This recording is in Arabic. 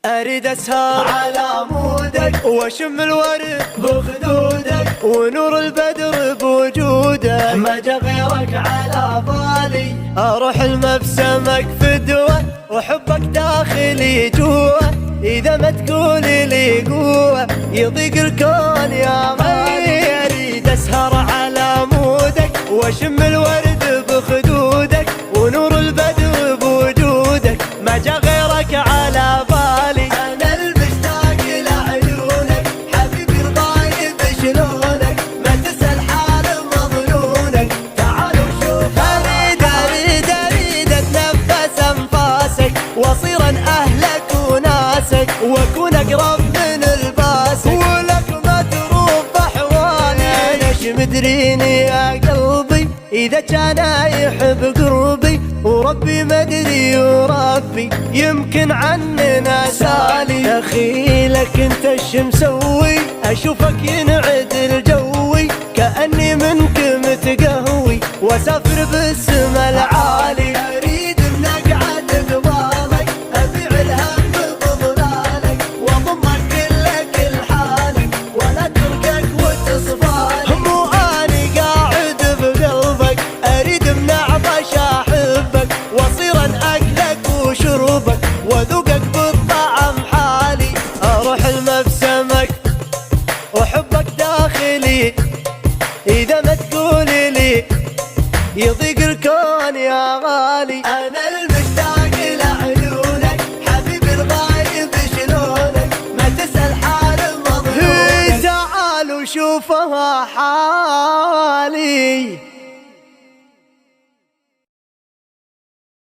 أريد أسهر على عمودك وأشم الورد بخدودك ونور البدر بوجودك، ما جا غيرك على بالي. أروح المبسمك فدوة وحبك داخلي جوا، إذا ما تقولي لي قوة يضيق الكون يا غالي. أريد أسهر على عمودك وأشم الورد بخدودك ونور البدر بوجودك، ما جا غيرك على بالي. أنا المشتاق لعيونك حبيبي الغايب شلونك، ما تسأل حال مظنونك، تعال وشوف. أريد أتنفس أنفاسك وأصير أهلك وناسك وأكون أقرب من الباسك، ولك ما تروح بأحوالي. أنا مدريني يا قلبي إذا كان يحب قربي، وربي مدري وربي يمكن عننا سالي. دخيلك انت الشمسوي اشوفك ينعدل جوي، كأني منك متقهوي واسافر بالسما العالي. اريد بنقعد قبالك ابيع الهم بظلالك واضمك كل حالك ولا تركك وتصفالي. مو اني قاعد بقلبك اريد بنعطش احبك واصير اكلك وشربك وذوقك بالطعم حالي. اروح المبسمك وحبك داخلي، اذا ما تقولي لي يضيق الكون يا غالي. انا المشتاق لعيونك حبيبي الغايب شلونك، ما تسأل حال مظنونك، تعال وشوفها حالي.